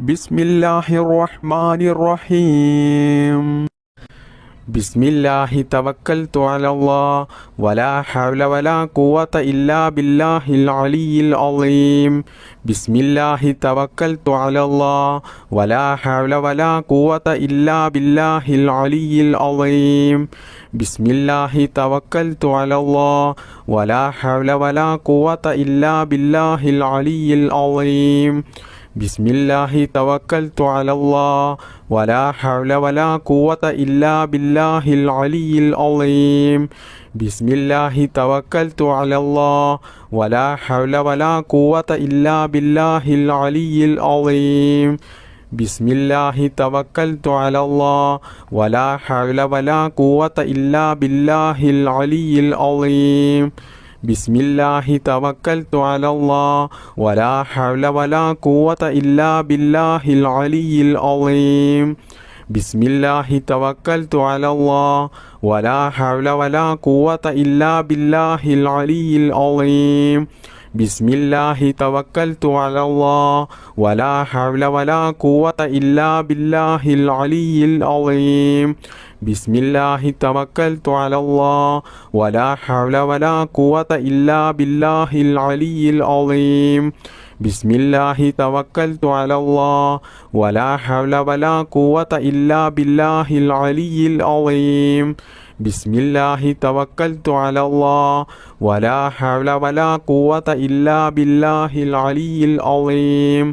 ബിസ്മില്ലാഹിർ റഹ്മാനിർ റഹീം. ബിസ്മില്ലാഹി തവക്കൽതു അലല്ലാഹ് വലാ ഹൗല വലാ ഖുവത ഇല്ലാ ബില്ലാഹിൽ അലിയിൽ അളീം. ബിസ്മില്ലാഹി തവക്കൽതു അലല്ലാഹ് വലാ ഹൗല വലാ ഖുവത ഇല്ലാ ബില്ലാഹിൽ അലിയിൽ അളീം. ബിസ്മില്ലാഹി തവക്കൽതു അലല്ലാഹ് വലാ ഹൗല വലാ ഖുവത ഇല്ലാ ബില്ലാഹിൽ അലിയിൽ അളീം. ബിസ്മില്ലാഹി തവക്കൽതു അലല്ലാഹ് വലാ ഹൗല വലാ ഖുവത ഇല്ലാ ബില്ലാഹിൽ അലിയിൽ അളീം. ബിസ്മില്ലാഹി തവക്കൽതു അലല്ലാഹ് വലാ ഹൗല വലാ ഖുവത ഇല്ലാ ബില്ലാഹിൽ അലിയിൽ അളീം. ബിസ്മില്ലാഹി തവക്കൽതു അലല്ലാഹ് വലാ ഹൗല വലാ ഖുവത ഇല്ലാ ബില്ലാഹിൽ അലിയിൽ അളീം. ബിസ്മില്ലാഹി തവക്കൽതു അലല്ലാഹ് വലാ ഹൗല വലാ ഖുവത ഇല്ലാ ബില്ലാഹിൽ അലിയിൽ അളീം. ബിസ്മില്ലാഹി തവക്കൽതു അലല്ലാഹ് വലാ ഹൗല വലാ ഖുവത ഇല്ലാ ബില്ലാഹിൽ അലിയിൽ അളീം. ബിസ്മില്ലാഹി തവക്കൽതു അലല്ലാഹ് വലാ ഹൗല വലാ ഖുവത ഇല്ലാ ബില്ലാഹിൽ അലിയിൽ അളീം. ബിസ്മില്ലാഹി തവക്കൽതു അലല്ലാഹ് വലാ ഹൗല വലാ ഖുവത ഇല്ലാ ബില്ലാഹിൽ അലിയിൽ അളീം. ബിസ്മില്ലാഹി തവക്കൽതു അലല്ലാഹ് വലാ ഹൗല വലാ ഖുവത ഇല്ലാ ബില്ലാഹിൽ അലിയിൽ അളീം. ബിസ്മില്ലാഹി തവക്കൽതു അലല്ലാഹ് വലാ ഹൗല വലാ ഖുവത ഇല്ലാ ബില്ലാഹിൽ അലിയിൽ അളീം.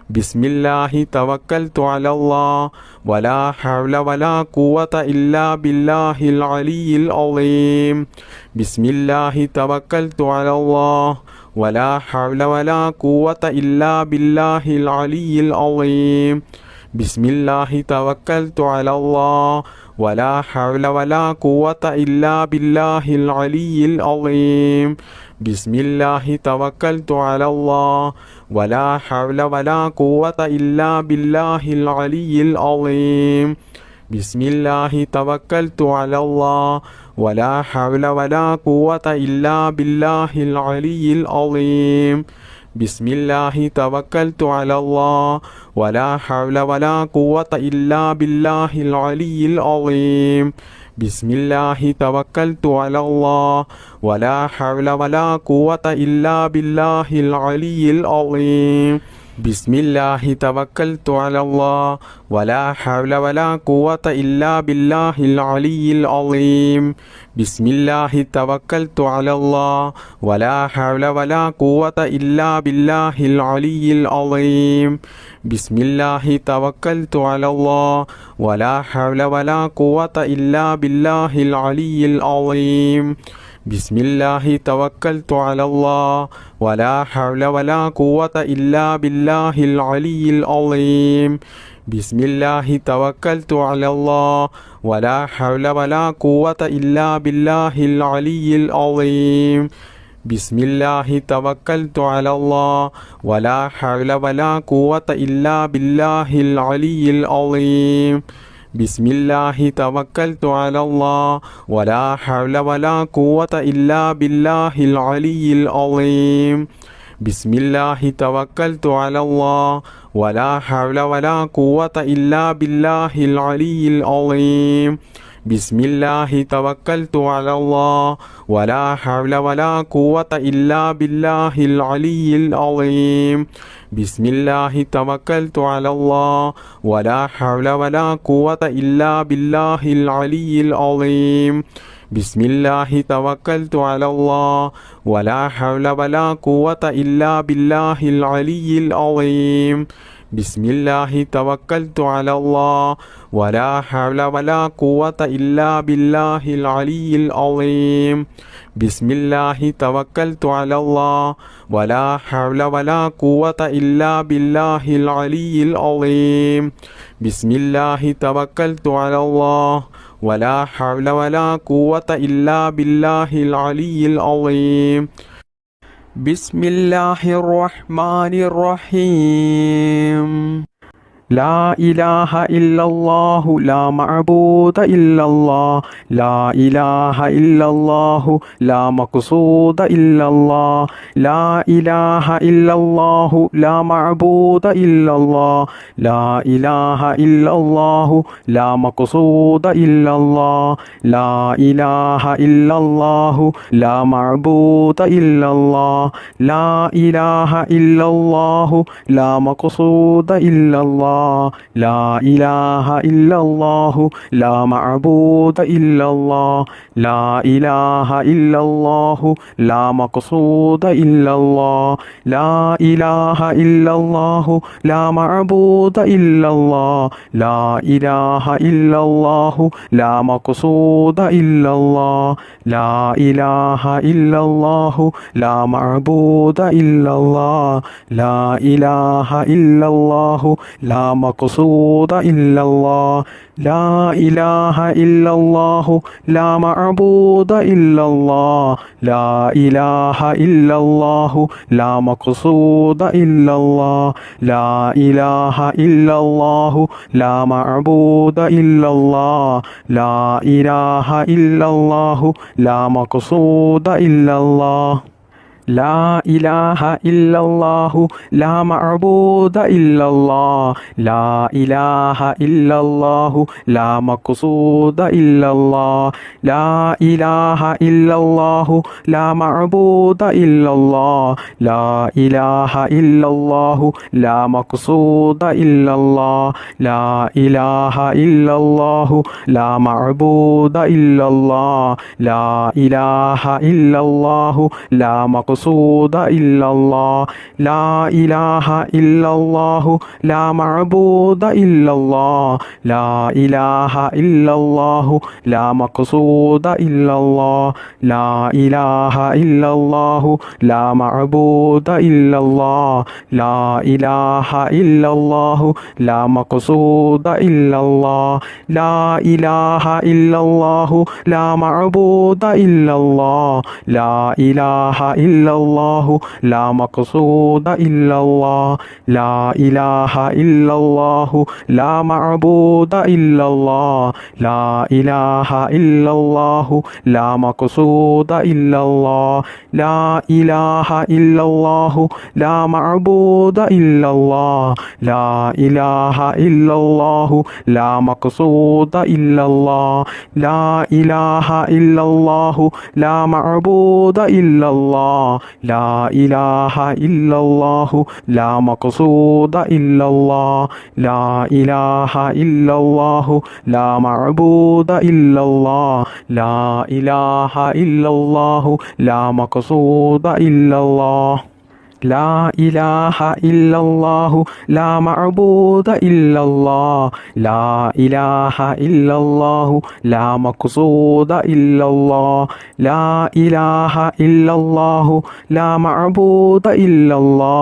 ബിസ്മില്ലാഹി തവക്കൽതു അലല്ലാഹ് വലാ ഹൗല വലാ ഖുവത ഇല്ലാ ബില്ലാഹിൽ അലിയിൽ അളീം. ബിസ്മില്ലാഹി തവക്കൽതു അലല്ലാഹ് വലാ ഹൗല വലാ ഖുവത ഇല്ലാ ബില്ലാഹിൽ അലിയിൽ അളീം. ബിസ്മില്ലാഹി തവക്കൽതു അലല്ലാഹ് വലാ ഹൗല വലാ ഖുവത ഇല്ലാ ബില്ലാഹിൽ അലിയിൽ അളീം. ബിസ്മില്ലാഹി തവക്കൽതു അലല്ലാഹ് വലാ ഹൗല വലാ ഖുവത ഇല്ലാ ബില്ലാഹിൽ അലിയിൽ അളീം. ബിസ്മില്ലാഹി തവക്കൽതു അലല്ലാഹ് വലാ ഹൗല വലാ ഖുവത ഇല്ലാ ബില്ലാഹിൽ അലിയിൽ അളീം. ബിസ്മില്ലാഹി തവക്കൽതു അലല്ലാഹ് വലാ ഹൗല വലാ ഖുവത ഇല്ലാ ബില്ലാഹിൽ അലിയിൽ അളീം. ബിസ്മില്ലാഹി തവക്കൽതു അലല്ലാഹ് വലാ ഹൗല വലാ ഖുവത ഇല്ലാ ബില്ലാഹിൽ അലിയിൽ അളീം. ബിസ്മില്ലാഹി തവക്കൽതു അലല്ലാഹ് വലാ ഹൗല വലാ ഖുവത ഇല്ലാ ബില്ലാഹിൽ അലിയിൽ അളീം. ബിസ്മില്ലാഹി തവക്കൽതു അലല്ലാഹ് വലാ ഹൗല വലാ ഖുവത ഇല്ലാ ബില്ലാഹിൽ അലിയിൽ അളീം. ബിസ്മില്ലാഹി തവക്കൽതു അലല്ലാഹ് വലാ ഹൗല വലാ ഖുവത ഇല്ലാ ബില്ലാഹിൽ അലിയിൽ അളീം. ബിസ്മില്ലാഹി തവക്കൽതു അലല്ലാഹ് വലാ ഹൗല വലാ ഖുവത ഇല്ലാ ബില്ലാഹിൽ അലിയിൽ അളീം. ബിസ്മില്ലാഹി തവക്കൽതു അലല്ലാഹ് വലാ ഹൗല വലാ ഖുവത ഇല്ലാ ബില്ലാഹിൽ അലിയിൽ അളീം. ബിസ്മില്ലാഹി തവക്കൽതു അലല്ലാഹ് വലാ ഹൗല വലാ ഖുവത ഇല്ലാ ബില്ലാഹിൽ അലിയിൽ അളീം. ബിസ്മില്ലാഹി തവക്കൽതു അലല്ലാഹ് വലാ ഹൗല വലാ ഖുവത ഇല്ലാ ബില്ലാഹിൽ അലിയിൽ അളീം. ബിസ്മില്ലാഹി തവക്കൽതു അലല്ലാഹ് വലാ ഹൗല വലാ ഖുവത ഇല്ലാ ബില്ലാഹിൽ അലിയിൽ അളീം. ബിസ്മില്ലാഹി തവക്കൽതു അലല്ലാഹ് വലാ ഹൗല വലാ ഖുവത ഇല്ലാ ബില്ലാഹിൽ അലിയിൽ അളീം. ബിസ്മില്ലാഹി തവക്കൽതു അലല്ലാഹ് വലാ ഹൗല വലാ ഖുവത ഇല്ലാ ബില്ലാഹിൽ അലിയിൽ അളീം. ബിസ്മില്ലാഹി തവക്കൽതു അലല്ലാഹ് വലാ ഹൗല വലാ ഖുവത ഇല്ലാ ബില്ലാഹിൽ അലിയിൽ അളീം. ബിസ്മില്ലാഹി തവക്കൽതു അലല്ലാഹ് വലാ ഹൗല വലാ ഖുവത ഇല്ലാ ബില്ലാഹിൽ അലിയിൽ അളീം. ബിസ്മില്ലാഹി തവക്കൽതു അലല്ലാഹ് വലാ ഹൗല വലാ ഖുവത ഇല്ലാ ബില്ലാഹിൽ അലിയിൽ അളീം. ബിസ്മില്ലാഹി തവക്കൽതു അലല്ലാഹ് വലാ ഹൗല വലാ ഖുവത ഇല്ലാ ബില്ലാഹിൽ അലിയിൽ അളീം. ബിസ്മില്ലാഹിർ റഹ്മാനിർ റഹീം. لا إله إلا الله لا معبود إلا الله لا إله إلا الله لا مقصود إلا الله لا إله إلا الله لا معبود إلا الله لا إله إلا الله لا مقصود إلا الله لا إله إلا الله لا معبود إلا الله لا إله إلا الله لا مقصود إلا الله لا إله إلا الله لا معبود إلا الله لا إله إلا الله لا مقصود إلا الله لا إله إلا الله لا معبود إلا الله لا إله إلا الله لا مقصود إلا الله لا إله إلا الله لا معبود إلا الله لا إله إلا الله لا مقصود إلا الله لا إله إلا الله لا معبود إلا الله لا إله إلا الله لا مقصود إلا الله لا إله إلا الله لا معبود إلا الله لا إله إلا الله لا مقصود إلا الله لا إله إلا الله لا معبود إلا الله لا إله إلا الله لا مقصود إلا الله لا إله إلا الله لا معبود إلا الله لا إله إلا الله لا مقصود إلا الله لا إله إلا الله لا معبود إلا الله لا إله إلا الله لا مقصود إلا الله لا إله إلا الله لا معبود إلا الله لا إله إلا الله لا مقصود إلا الله لا إله إلا الله لا معبود إلا الله لا إله إلا الله لا مقصود إلا الله لا إله إلا الله لا معبود إلا الله لا إله إلا الله لا مقصود إلا الله لا إله إلا الله لا معبود إلا الله لا إله إلا الله لا مقصود إلا الله لا إله إلا الله لا معبود إلا الله لا إله إلا الله لا مقصود إلا الله لا إله إلا الله لا معبود إلا الله لا إله إلا الله لا مقصود إلا الله لا إله إلا الله لا معبود إلا الله لا إله إلا الله لا مقصود إلا الله لا إله إلا الله لا معبود إلا الله لا إله إلا الله لا مقصود إلا الله لا إله إلا الله لا معبود إلا الله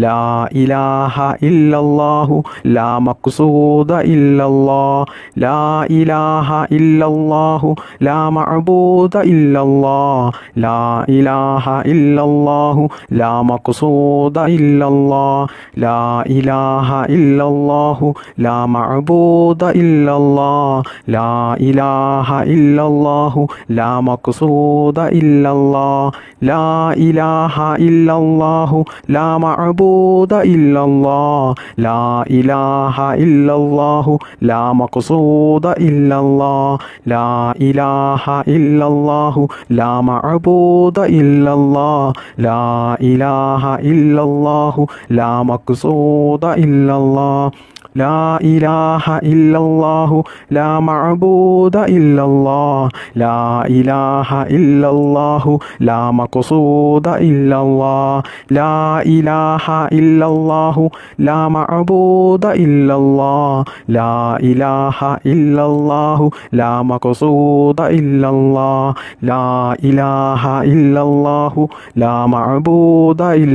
لا إله إلا الله لا مقصود إلا الله لا إله إلا الله لا معبود إلا الله لا إله إلا الله لا مقصود إلا الله لا إله إلا الله لا معبود إلا الله لا إله إلا الله لا مقصود إلا الله لا إله إلا الله لا معبود إلا الله لا إله إلا الله لا مقصود إلا الله لا إله إلا الله لا معبود إلا الله لا إله إلا الله لا مقصود إلا الله لا إله إلا الله لا معبود إلا الله لا إله إلا الله لا مقصود إلا الله لا إله إلا الله لا معبود إلا الله لا إله إلا الله لا مقصود إلا الله لا إله إلا الله لا معبود إلا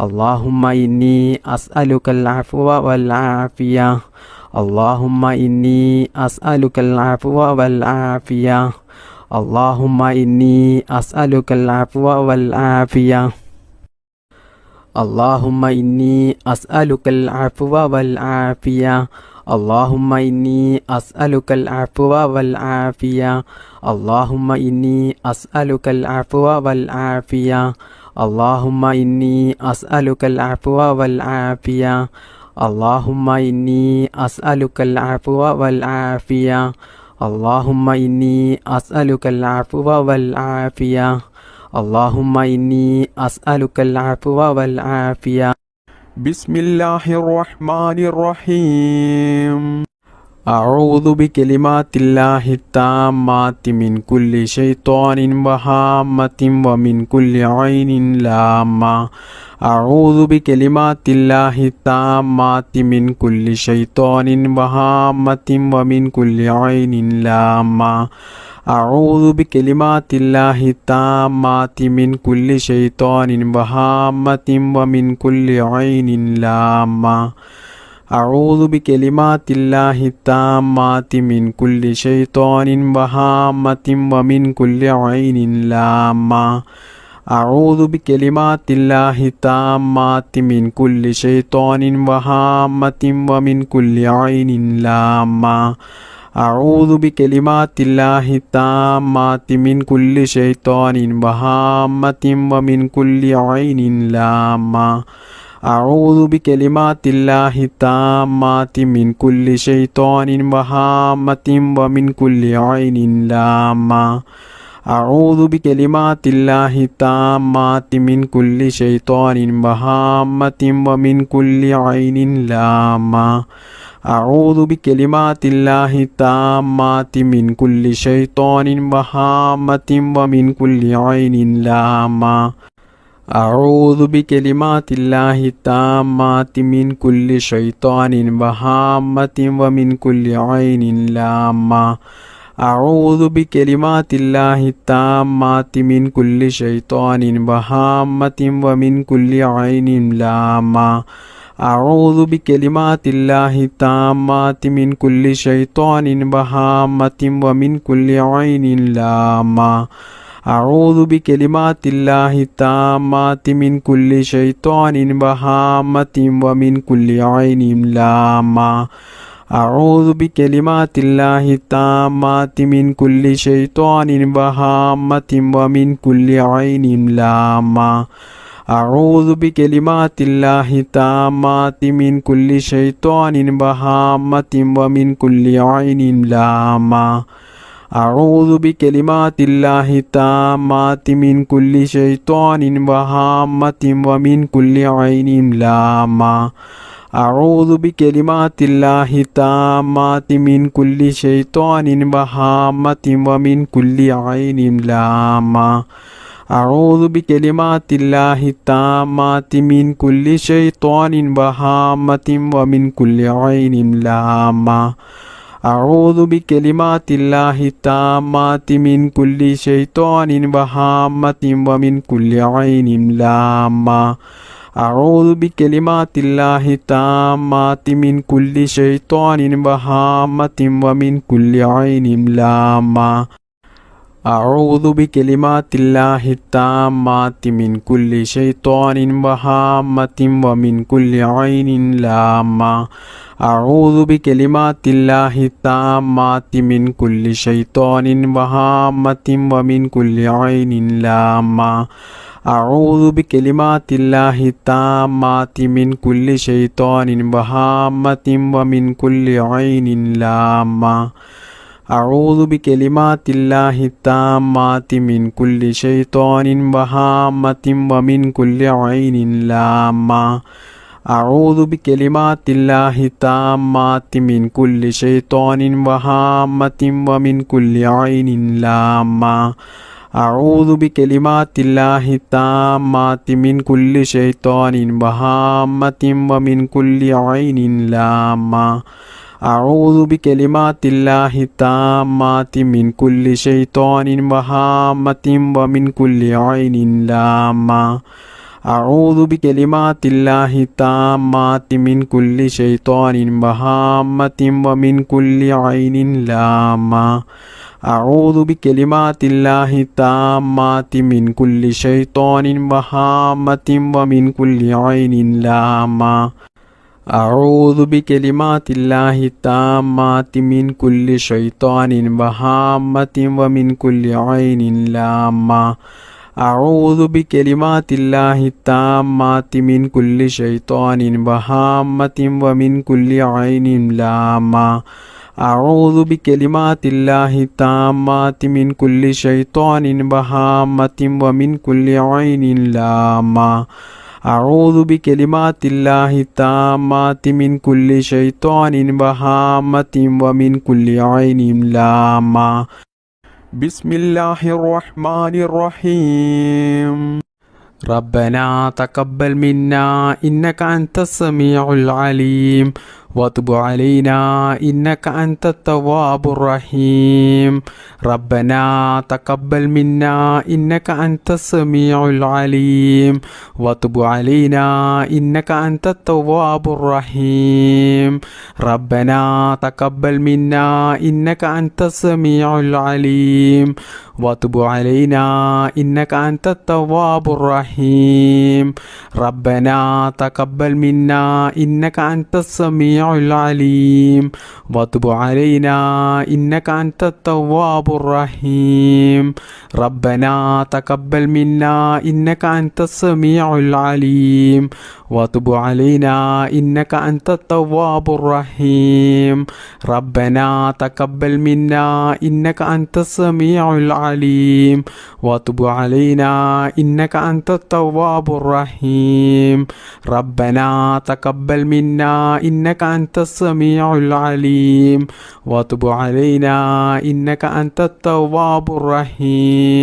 اللهم إني أسألك العفو والعافية اللهم إني أسألك العفو والعافية اللهم إني أسألك العفو والعافية اللهم إني أسألك العفو والعافية اللهم إني أسألك العفو والعافية اللهم إني أسألك العفو والعافية اللهم إني أسألك العفو والعافية اللهم إني أسألك العفو والعافية اللهم إني أسألك العفو والعافية اللهم إني أسألك العفو والعافية بسم الله الرحمن الرحيم أعوذ بكلمات الله التامات من كل شيطان وهامة ومن كل عين لامة أعوذ بكلمات الله التامات من كل شيطان وهامة ومن كل عين لامة أعوذ بكلمات الله التامات من كل شيطان وهامة ومن كل عين لامة أعوذ بكلمات الله التامات من كل شيطان وهامة ومن كل عين لامة أعوذ بكلمات الله التامات من كل شيطان وهامة ومن كل عين لامة أعوذ بكلمات الله التامات من كل شيطان وهامة ومن كل عين لامة أعوذ بكلمات الله التامات من كل شيطان وهامة ومن كل عين لامة أعوذ بكلمات الله التامات من كل شيطان وهامة ومن كل عين لامة أعوذ بكلمات الله التامات من كل شيطان وهامة ومن كل عين لامة أعوذ بكلمات الله التامات من كل شيطان وهامة ومن كل عين لامة أعوذ بكلمات الله التامات من كل شيطان وهامة ومن كل عين لامة أعوذ بكلمات الله التامات من كل شيطان وهامة ومن كل عين لامة أعوذ بكلمات الله التامات من كل شيطان وهامة ومن كل عين لامة أعوذ بكلمات الله التامات من كل شيطان وهامة ومن كل عين لامة أعوذ بكلمات الله التامات من كل شيطان وهامة ومن كل عين لامة أعوذ بكلمات الله التامات من كل شيطان وهامة ومن كل عين لامة أعوذ بكلمات الله التامات من كل شيطان وهامة ومن كل عين لامة أعوذ بكلمات الله التامات من كل شيطان وهامة ومن كل عين لامة أعوذ بكلمات الله التامات من كل شيطان وهامة ومن كل عين لامة أعوذ بكلمات الله التامات من كل شيطان وهامة ومن كل عين لامة أعوذ بكلمات الله التامات من كل شيطان وهامة ومن كل عين لامة أعوذ بكلمات الله التامات من كل شيطان وهامة ومن كل عين لامة أعوذ بكلمات الله التامات من كل شيطان وهامة ومن كل عين لامة أعوذ بكلمات الله التامات من كل شيطان وهامة ومن كل عين لامة أعوذ بكلمات الله التامات من كل شيطان وهامة ومن كل عين لامة أعوذ بكلمات الله التامات من كل شيطان وهامة ومن كل عين لامة أعوذ بكلمات الله التامات من كل شيطان وهامة ومن كل عين لامة أعوذ بكلمات الله التامات من كل شيطان وهامة ومن كل عين لامة. أعوذ بكلمات الله التامات من كل شيطان وهامة ومن كل عين لامة. أعوذ بكلمات الله التامات من كل شيطان وهامة ومن كل عين لامة. أعوذ بكلمات الله التامات من كل شيطان وهامة ومن كل عين لامة. أعوذ بكلمات الله التامات من كل شيطان وهامة ومن كل عين لامة. أعوذ بكلمات الله التامات من كل شيطان وهامة ومن كل عين لامة. بسم الله الرحمن الرحيم. ربنا تقبل منا إنك أنت السميع العليم وتب علينا إنك أنت التواب الرحيم. ربنا تقبل منا إنك أنت السميع العليم وتب علينا إنك أنت التواب الرحيم. ربنا تقبل منا إنك أنت السميع العليم وتب علينا إنك أنت التواب الرحيم. ربنا تقبل منا إنك أنت السميع العليم وتب علينا إنك أنت التواب الرحيم. ربنا تقبل منا إنك أنت السميع العليم وتب علينا إنك أنت التواب الرحيم. ربنا تقبل منا إنك أنت السميع العليم وتب علينا إنك أنت التواب الرحيم. ربنا تقبل منا إنك أنت السميع العليم وتب علينا إنك أنت التواب الرحيم.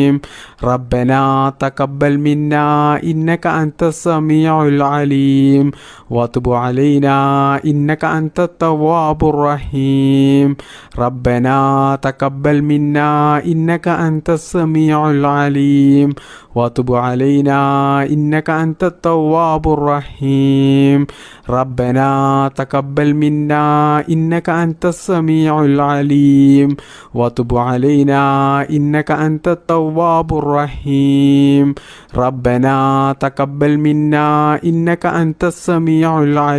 ربنا تقبل منا إنك أنت السميع العليم وتب علينا إنك أنت التواب الرحيم. ربنا تقبل منا إنك أنت السميع العليم وتب علينا إنك أنت التواب الرحيم. ربنا تقبل منا إنك أنت السميع العليم وتب علينا إنك أنت التواب الرحيم. ربنا تقبل منا إنك أنت السميع العليم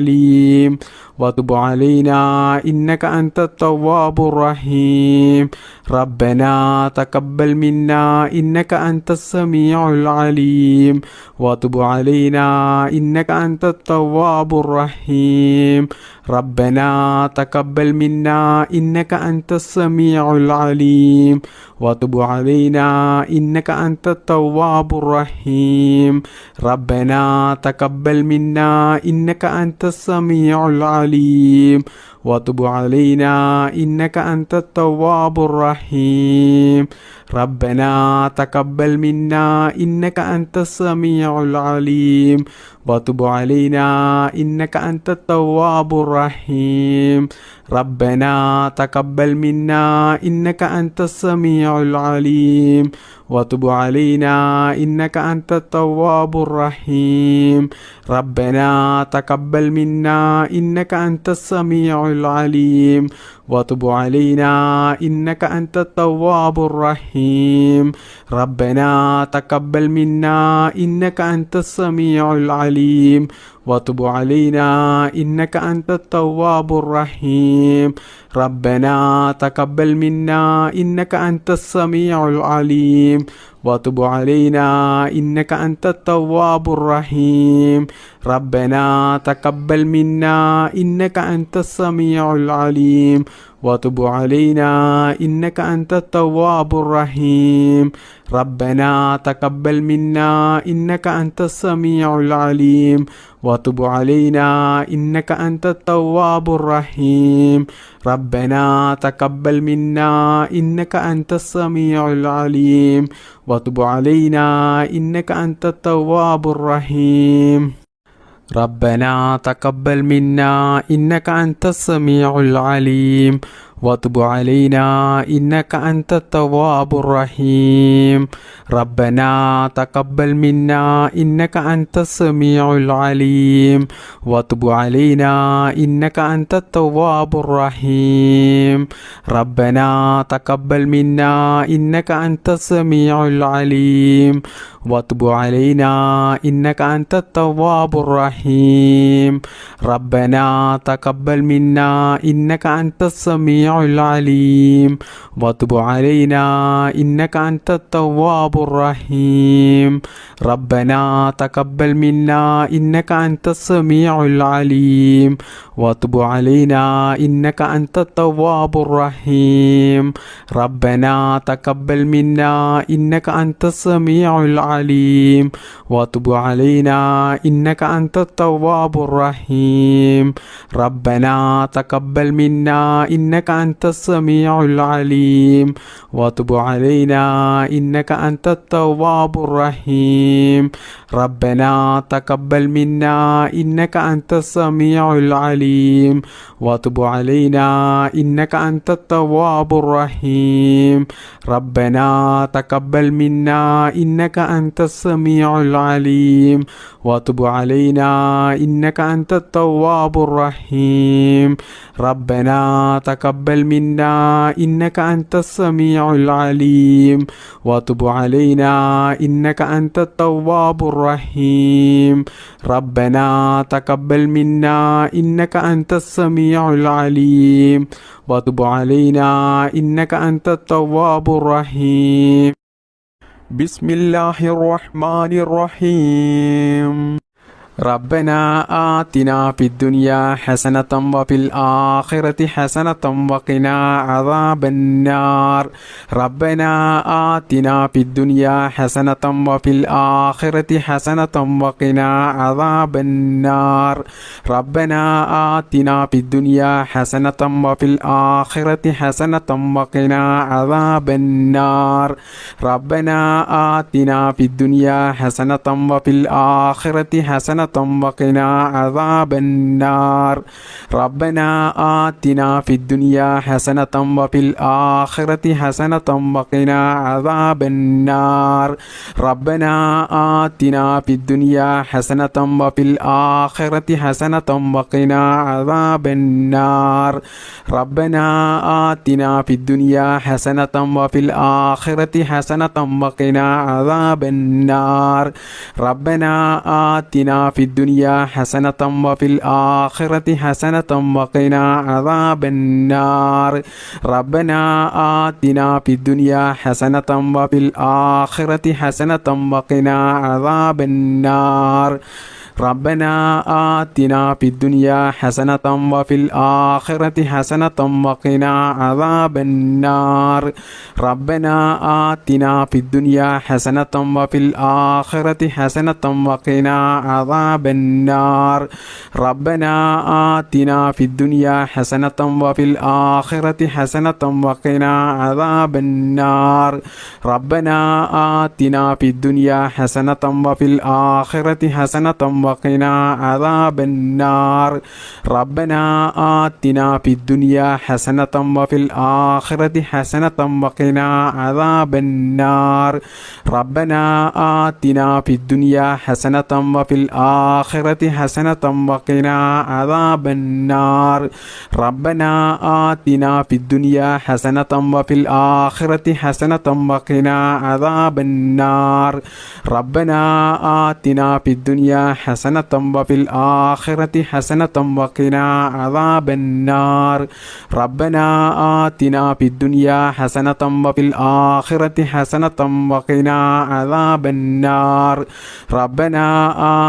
وتب علينا إنك أنت التواب الرحيم. ربنا تقبل منا إنك أنت السميع العليم وتب علينا إنك أنت التواب الرحيم. ربنا تقبل منا إنك أنت السميع العليم وتب علينا إنك أنت التواب الرحيم. ربنا تقبل منا إنك أنت السميع العليم وتب علينا إنك أنت التواب الرحيم. ربنا تقبل منا إنك أنت السميع العليم وتب علينا إنك أنت التواب الرحيم. ربنا تقبل منا إنك أنت السميع العليم وتب علينا إنك أنت التواب الرحيم. ربنا تقبل منا إنك أنت السميع العليم وتب علينا إنك أنت التواب الرحيم. ربنا تقبل منا إنك أنت السميع العليم وتب علينا إنك أنت التواب الرحيم. ربنا تقبل منا إنك أنت السميع العليم وتب علينا إنك أنت التواب الرحيم. ربنا تقبل منا إنك أنت السميع العليم وتب علينا إنك أنت التواب الرحيم. ربنا تقبل منا إنك أنت السميع العليم وتب علينا إنك أنت التواب الرحيم. ربنا تقبل منا إنك أنت السميع العليم وتب علينا إنك أنت التواب الرحيم. ربنا تقبل منا إنك أنت السميع العليم وتب علينا إنك أنت التواب الرحيم ربنا تقبل منا إنك أنت السميع العليم وتب علينا إنك أنت التواب الرحيم ربنا تقبل منا إنك أنت السميع العليم وتب علينا إنك أنت التواب الرحيم ربنا تقبل منا إنك أنت السميع العليم وتب علينا إنك أنت التواب الرحيم ربنا تقبل منا إنك أنت السميع العليم وتب علينا إنك أنت التواب الرحيم ربنا تقبل منا إنك أنت السميع العليم وتب علينا إنك أنت التواب الرحيم ربنا تقبل منا إنك أنت السميع العليم وتب علينا إنك أنت التواب الرحيم ربنا تقبل منا إنك أنت السميع العليم وتب علينا إنك أنت التواب الرحيم ربنا تقبل منا إنك أنت السميع العليم وتب علينا إنك أنت التواب الرحيم ربنا تقبل منا إنك أنت السميع العليم وتب علينا إنك أنت التواب الرحيم ربنا تقبل منا إنك أنت السميع العليم وتب علينا إنك أنت التواب الرحيم بسم الله الرحمن الرحيم ربنا آتنا في الدنيا حسنة وفي الآخرة حسنة وقنا عذاب النار ربنا آتنا في الدنيا حسنة وفي الآخرة حسنة وقنا عذاب النار ربنا آتنا في الدنيا حسنة وفي الآخرة حسنة وقنا عذاب النار ربنا آتنا في الدنيا حسنة وفي الآخرة حسنة وقنا عذاب النار ربنا آتنا في الدنيا حسنة وفي الآخرة حسنة وقنا عذاب النار ربنا آتنا في الدنيا حسنة وفي الآخرة حسنة وقنا عذاب النار ربنا آتنا في الدنيا حسنة وفي الآخرة حسنة وقنا عذاب النار ربنا آتنا في الدنيا حسنة وفي الآخرة حسنة وقنا عذاب النار ربنا آتنا في الدنيا حسنة وفي الآخرة حسنة وقنا عذاب النار ربنا آتنا في الدنيا حسنة وفي الآخرة حسنة وقنا عذاب النار ربنا آتنا في الدنيا حسنة وفي الآخرة حسنة وقنا عذاب النار ربنا آتنا في الدنيا حسنة وفي الآخرة حسنة وقنا عذاب النار ربنا آتنا في الدنيا حسنة وفي الآخرة حسنة وقنا عذاب النار ربنا آتنا في الدنيا حسنة وفي الآخرة حسنة وقنا عذاب النار ربنا آتنا في الدنيا حسنة وفي الآخرة حسنة وقنا عذاب النار ربنا آتنا في الدنيا حسنة وفي الآخرة حسنة وقنا عذاب النار ربنا آتنا في الدنيا حسنة وفي الآخرة حسنة وقنا عذاب النار ربنا آتنا في الدنيا حسنة وفي الآخرة حسنة وقنا عذاب النار ربنا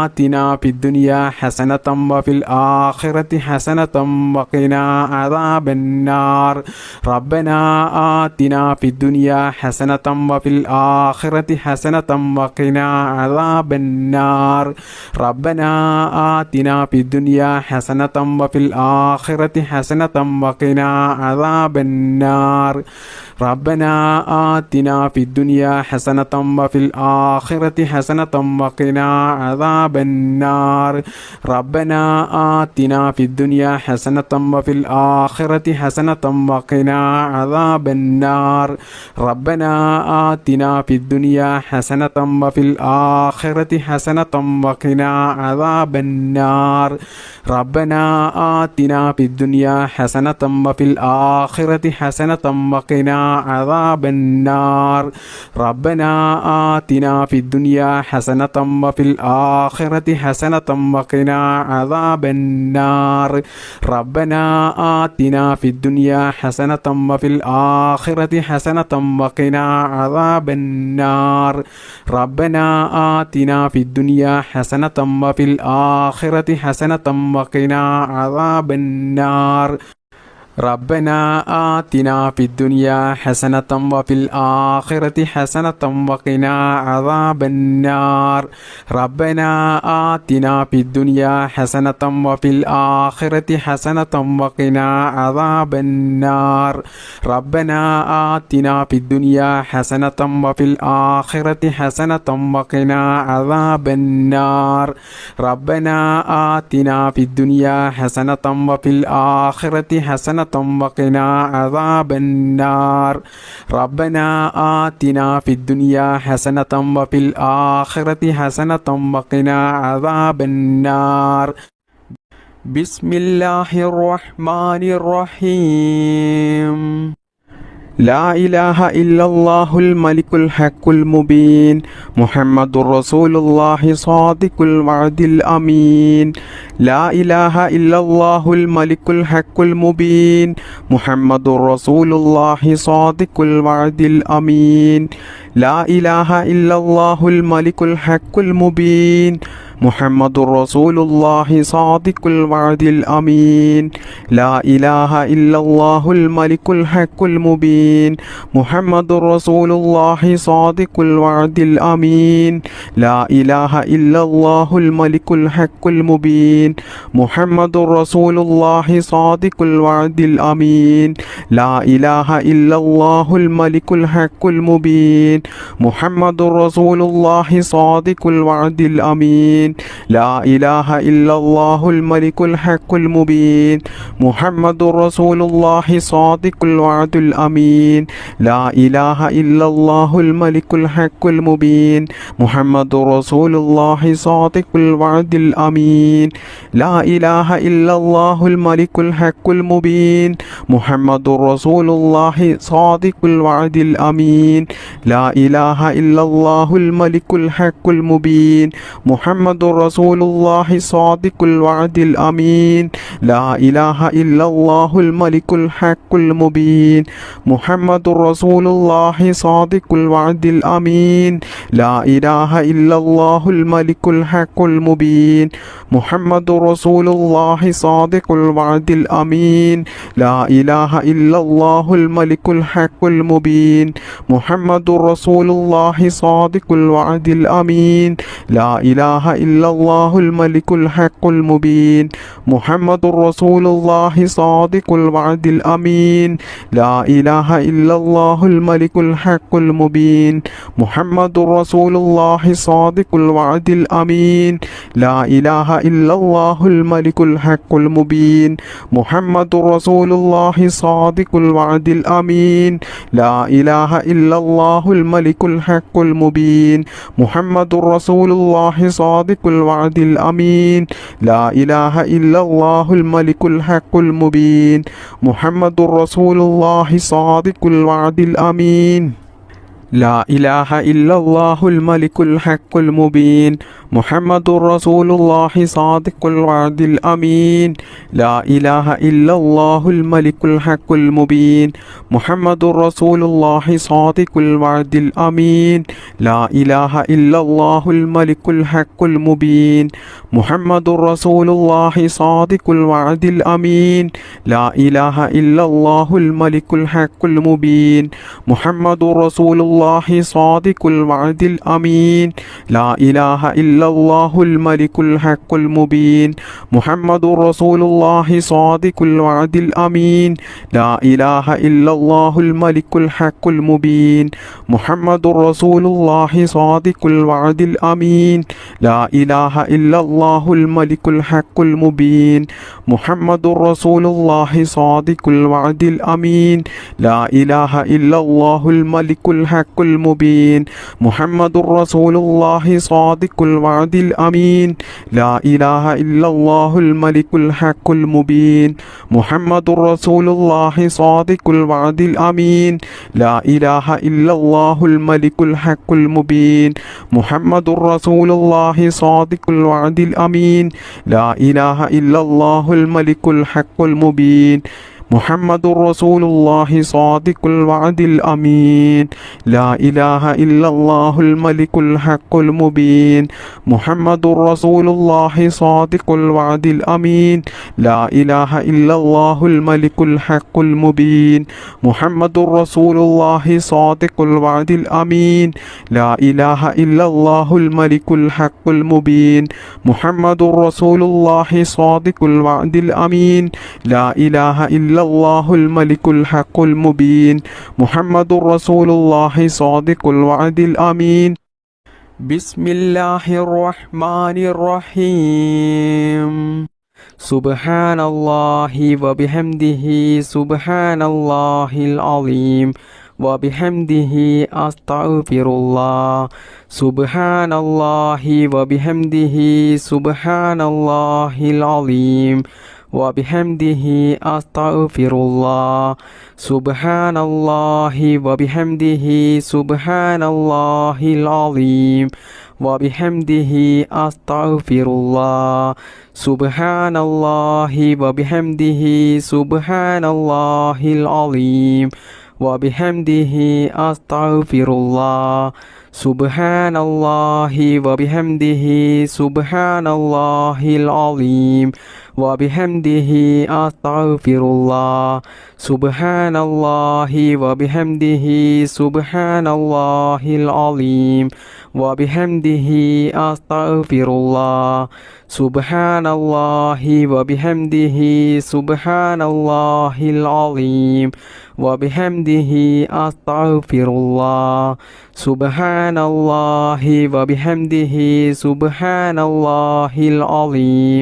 آتنا في الدنيا حسنة وفي الآخرة حسنة وقنا عذاب النار ربنا آتنا في الدنيا حسنة وفي الآخرة حسنة وقنا عذاب النار ربنا آتنا في الدنيا حسنة وفي الآخرة حسنة وقنا عذاب النار ربنا آتنا في الدنيا حسنة وفي الآخرة حسنة وقنا عذاب النار ربنا آتنا في الدنيا حسنة وفي الآخرة حسنة وقنا عذاب النار ربنا آتنا في الدنيا حسنة وفي الآخرة حسنة وقنا عذاب النار ربنا آتنا في الدنيا حسنة وفي الآخرة حسنة وقنا عذاب النار ربنا آتنا في الدنيا حسنة وفي الآخرة حسنة وقنا عذاب النار ربنا آتنا في الدنيا حسنة وفي الآخرة حسنة وقنا عذاب النار ربنا آتنا في الدنيا حسنة وفي الآخرة حسنة وقنا عذاب النار ربنا آتنا في الدنيا حسنة وفي الآخرة حسنة وقنا عذاب النار ربنا آتنا في الدنيا حسنة وفي الآخرة حسنة وقنا عذاب النار ربنا آتنا في الدنيا حسنة وفي الآخرة حسنة وقنا عذاب النار ربنا آتنا في الدنيا حسنة وفي الآخرة حسنة وقنا عذاب النار ربنا آتنا في الدنيا حسنة وفي الآخرة حسنة وقنا عذاب النار بسم الله الرحمن الرحيم لا إله إلا الله الملك الحق المبين محمد رسول الله صادق الوعد الأمين لا إله إلا الله الملك الحق المبين محمد رسول الله صادق الوعد الأمين لا إله إلا الله الملك الحق المبين محمد رسول الله صادق الوعد الأمين لا إله إلا الله الملك الحق المبين محمد رسول الله صادق الوعد الأمين لا إله إلا الله الملك الحق المبين محمد رسول الله صادق الوعد الأمين لا إله إلا الله الملك الحق المبين محمد رسول الله صادق الوعد الأمين لا إله إلا الله الملك الحق المبين محمد رسول الله صادق الوعد الأمين لا إله إلا الله الملك الحق المبين محمد رسول الله صادق الوعد الأمين لا إله إلا الله الملك الحق المبين محمد رسول الله صادق الوعد الأمين لا إله إلا الله الملك الحق المبين محمد رسول الله صادق الوعد الأمين لا إله إلا الله الملك الحق المبين محمد رسول الله صادق الوعد الأمين لا إله إلا الله الملك الحق المبين محمد رسول الله صادق الوعد الأمين لا إله إلا الله الملك الحق المبين محمد رسول الله صادق الوعد الأمين لا إله إلا الله الملك الحق المبين محمد رسول الله صادق الوعد الأمين لا إله إلا الله الملك الحق المبين محمد رسول الله صادق الوعد الأمين لا إله إلا الله الملك الحق المبين محمد رسول الله صادق الوعد الأمين لا إله إلا الله الملك الحق المبين محمد رسول الله صادق الوعد الأمين لا إله إلا الله الملك الحق المبين محمد رسول الله صادق الوعد الأمين لا إله إلا الله الملك الحق المبين محمد رسول الله صادق الوعد الأمين لا إله إلا الله الملك الحق المبين محمد رسول الله صادق الوعد الأمين لا إله إلا الله الملك الحق المبين محمد رسول الله صادق الوعد الأمين لا إله إلا الله الملك الحق المبين محمد رسول الله صادق الوعد الأمين لا إله إلا إلا الله الملك الحق المبين محمد رسول الله صادق الوعد الأمين لا إله إلا الله الملك الحق المبين محمد رسول الله صادق الوعد الأمين لا إله إلا الله الملك الحق المبين محمد رسول الله صادق الوعد الأمين لا إله إلا الله الملك الحق المبين محمد رسول الله صادق الوعد الأمين لا إله إلا الله الملك الحق المبين محمد رسول الله صادق الوعد الأمين لا إله إلا الله الملك الحق المبين محمد رسول الله صادق الوعد الأمين لا إله إلا الله الملك الحق المبين محمد رسول الله صادق الوعد الأمين لا إله إلا الله الملك الحق المبين محمد رسول الله صادق الوعد الأمين لا إله إلا الله الملك الحق المبين محمد رسول الله صادق الوعد الأمين لا إله إلا الله الملك الحق المبين محمد رسول الله صادق الوعد الأمين لا إله إلا الله الملك الحق المبين محمد رسول الله صادق الوعد الأمين بسم الله الرحمن الرحيم سبحان الله وبحمده سبحان الله العظيم وبحمده أستغفر الله سبحان الله وبحمده سبحان الله العظيم وبحمده أستغفر الله سبحان الله وبحمده سبحان الله العظيم وبحمده أستغفر الله سبحان الله وبحمده سبحان الله العظيم وبحمده أستغفر الله سبحان الله وبحمده سبحان الله العظيم وبحمده أستغفر الله سبحان الله وبحمده سبحان الله العظيم وبحمده أستغفر الله سبحان الله وبحمده سبحان الله العظيم وبحمده أستغفر الله سبحان الله وبحمده سبحان الله العظيم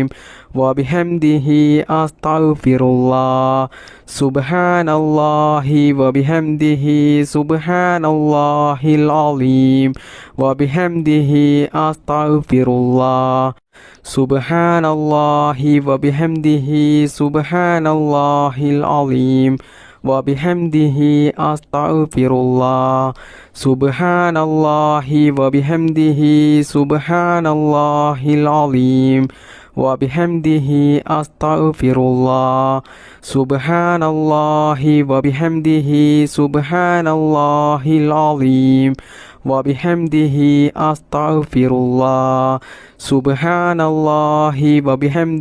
وبحمده أستغفر الله سبحان الله وبحمده سبحان الله العظيم وبحمده أستغفر الله سبحان الله وبحمده سبحان الله العظيم وبحمده أستغفر الله سبحان الله وبحمده سبحان الله العظيم وبحمده أستغفر الله سبحان الله وبحمده سبحان الله العظيم وبحمده أستغفر الله سبحان الله وبحمده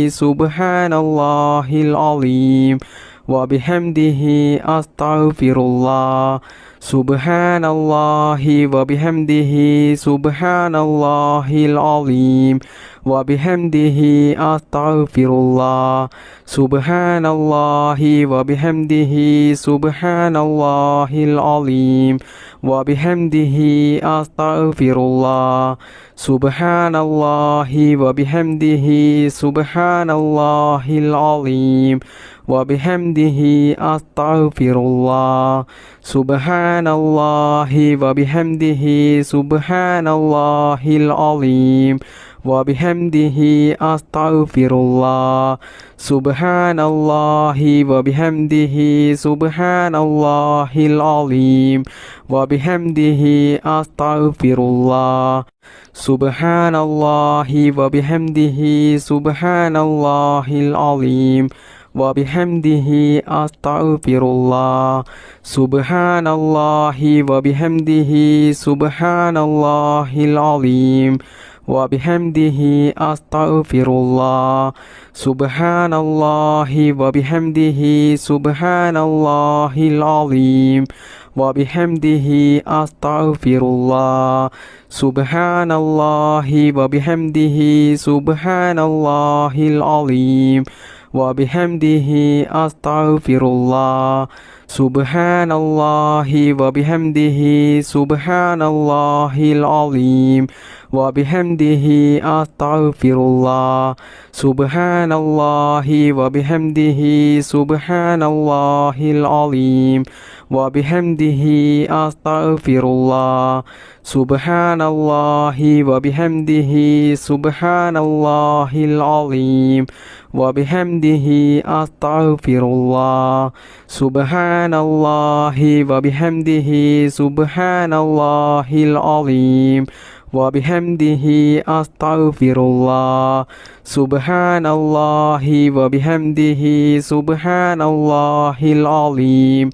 سبحان الله العظيم وبحمده أستغفر الله سبحان الله وبحمده سبحان الله العظيم وبحمده أستغفر الله سبحان الله وبحمده سبحان الله العظيم وبحمده أستغفر الله سبحان الله وبحمده سبحان الله العظيم وبحمده أستغفر الله سبحان الله وبحمده سبحان الله العظيم وبحمده أستغفر الله سبحان الله وبحمده سبحان الله العظيم وبحمده أستغفر الله سبحان الله وبحمده سبحان الله العظيم وبحمده أستغفر الله سبحان الله وبحمده سبحان الله العظيم وبحمده أستغفر الله سبحان الله وبحمده سبحان الله العظيم وبحمده أستغفر الله سبحان الله وبحمده سبحان الله العظيم وبحمده أستغفر الله سبحان الله وبحمده سبحان الله العظيم وبحمده أستغفر الله سبحان الله وبحمده سبحان الله العظيم وبحمده أستغفر الله سبحان الله وبحمده سبحان الله العظيم وبحمده أستغفر الله سبحان الله وبحمده سبحان الله العظيم وبحمده أستغفر الله سبحان الله وبحمده سبحان الله العظيم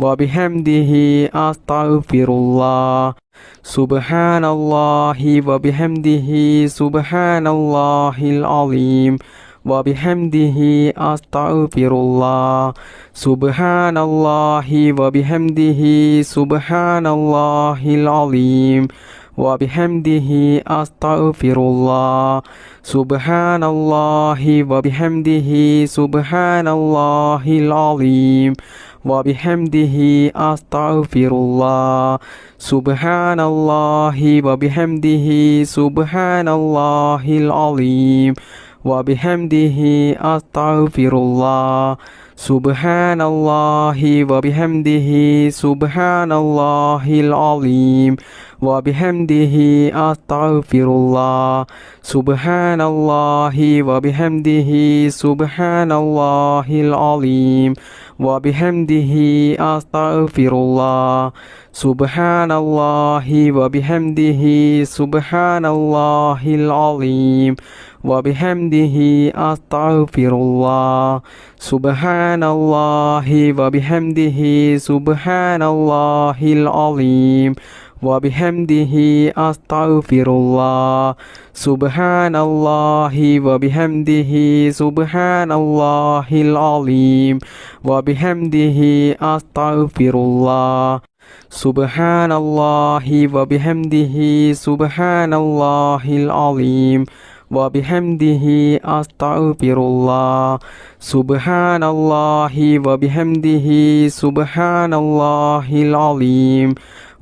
وبحمده أستغفر الله سبحان الله وبحمده سبحان الله العظيم وبحمده أستغفر الله سبحان الله وبحمده سبحان الله العظيم وبحمده أستغفر الله سبحان الله وبحمده سبحان الله العظيم وبحمده أستغفر الله سبحان الله وبحمده سبحان الله العظيم وبحمده أستغفر الله سبحان الله وبحمده سبحان الله العظيم وبحمده أستغفر الله سبحان الله وبحمده سبحان الله العظيم وبحمده أستغفر الله سبحان الله وبحمده سبحان الله العظيم وبحمده أستغفر الله سبحان الله وبحمده سبحان الله العظيم وبحمده أستغفر الله سبحان الله وبحمده سبحان الله العظيم وبحمده أستغفر الله سبحان الله وبحمده سبحان الله العظيم وبحمده أستغفر الله سبحان الله وبحمده سبحان الله العظيم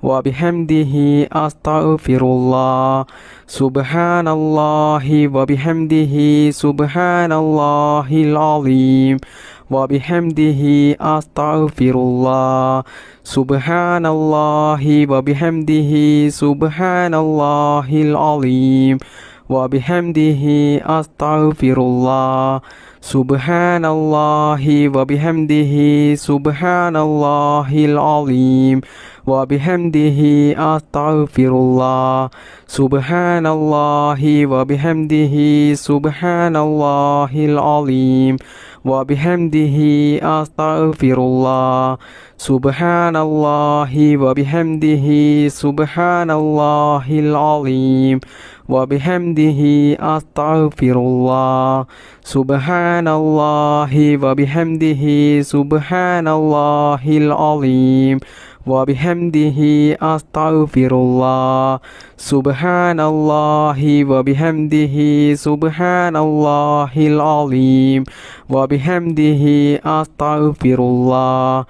وبحمده أستغفر الله سبحان الله وبحمده سبحان الله العظيم وبحمده أستغفر الله سبحان الله وبحمده سبحان الله العظيم وبحمده أستغفر الله سبحان الله وبحمده سبحان الله العظيم وبحمده أستغفر الله سبحان الله وبحمده سبحان الله العظيم وبحمده أستغفر الله سبحان الله وبحمده سبحان الله العظيم وبحمده أستغفر الله سبحان الله وبحمده سبحان الله العظيم وبحمده أستغفر الله سبحان الله وبحمده سبحان الله العظيم وبحمده أستغفر الله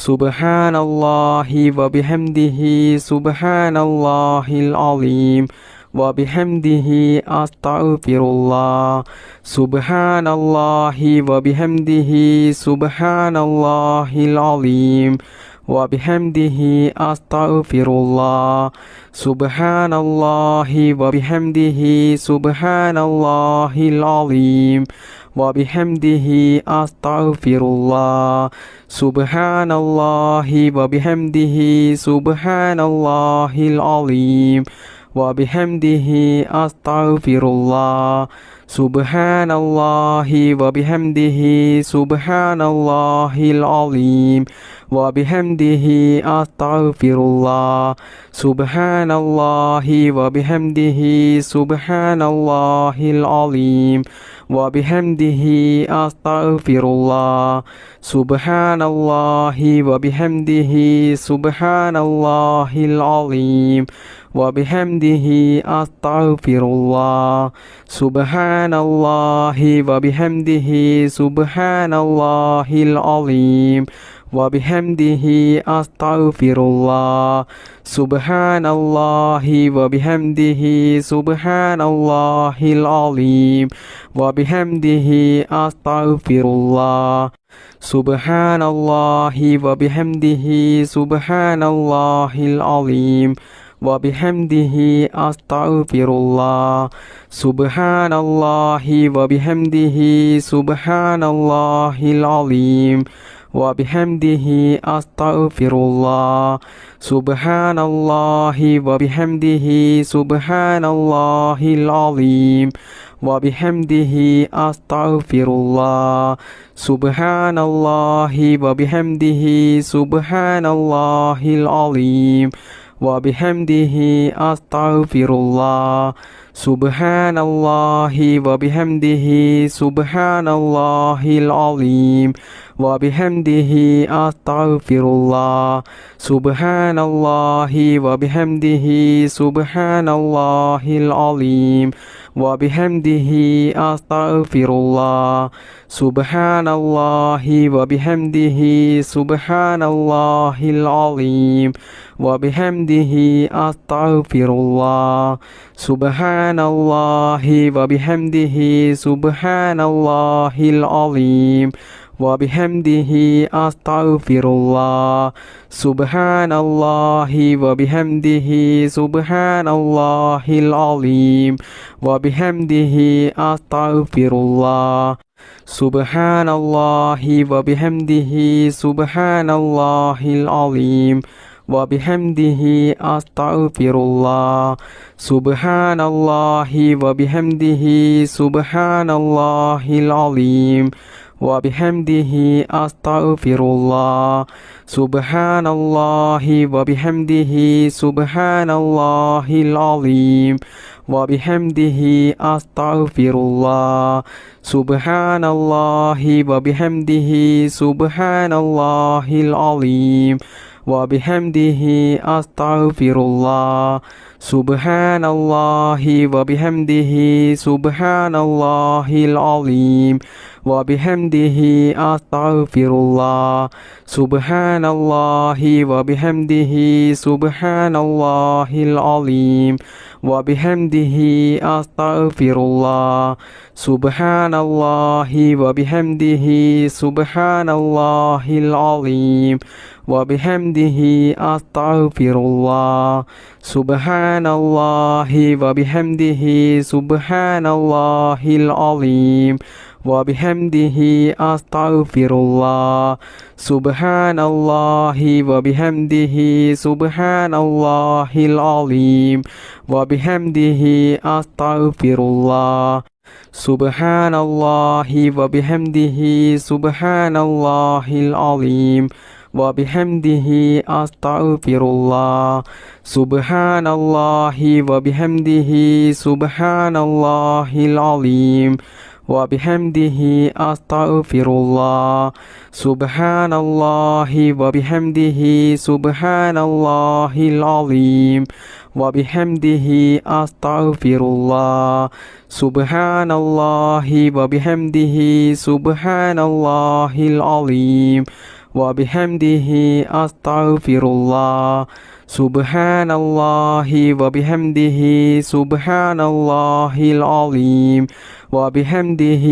سبحان الله وبحمده سبحان الله العظيم وبحمده أستغفر الله سبحان الله وبحمده سبحان الله العظيم وبحمده أستغفر الله سبحان الله وبحمده سبحان الله العظيم وبحمده أستغفر الله سبحان الله وبحمده سبحان الله العظيم وبحمده أستغفر الله سبحان الله وبحمده سبحان الله العظيم وبحمده أستغفر الله سبحان الله وبحمده سبحان الله العظيم وبحمده أستغفر الله سبحان الله وبحمده سبحان الله العظيم وبحمده أستغفر الله سبحان الله وبحمده سبحان الله العظيم وبحمده أستغفر الله سبحان الله وبحمده سبحان الله العظيم وبحمده أستغفر الله سبحان الله وبحمده سبحان الله العظيم وبحمده أستغفر الله سبحان الله وبحمده سبحان الله العظيم وبحمده أستغفر الله سبحان الله وبحمده سبحان الله العظيم وبحمده أستغفر الله سبحان الله وبحمده سبحان الله العظيم وبحمده أستغفر الله سبحان الله وبحمده سبحان الله العظيم وبحمده أستغفر الله سبحان الله وبحمده سبحان الله العظيم وبحمده أستغفر الله سبحان الله وبحمده سبحان الله العظيم وبحمده أستغفر الله سبحان الله وبحمده سبحان الله العظيم وبحمده أستغفر الله سبحان الله وبحمده سبحان الله العظيم وبحمده أستغفر الله سبحان الله وبحمده سبحان الله العظيم وبحمده أستغفر الله سبحان الله وبحمده سبحان الله العظيم وبحمده أستغفر الله سبحان الله وبحمده سبحان الله العظيم وبحمده أستغفر الله سبحان الله وبحمده سبحان الله العظيم وبحمده أستغفر الله سبحان الله وبحمده سبحان الله العظيم وبحمده أستغفر الله سبحان الله وبحمده سبحان الله العظيم وبحمده أستغفر الله سبحان الله وبحمده سبحان الله العظيم وبحمده أستغفر الله سبحان الله وبحمده سبحان الله العظيم وبحمده أستغفر الله سبحان الله وبحمده سبحان الله العظيم وبحمده أستغفر الله سبحان الله وبحمده سبحان الله العظيم وبحمده أستغفر الله سبحان الله وبحمده سبحان الله العظيم وبحمده أستغفر الله سبحان الله وبحمده سبحان الله العظيم وبحمده أستغفر الله سبحان الله وبحمده سبحان الله العظيم وبحمده أستغفر الله سبحان الله وبحمده سبحان الله العظيم وبحمده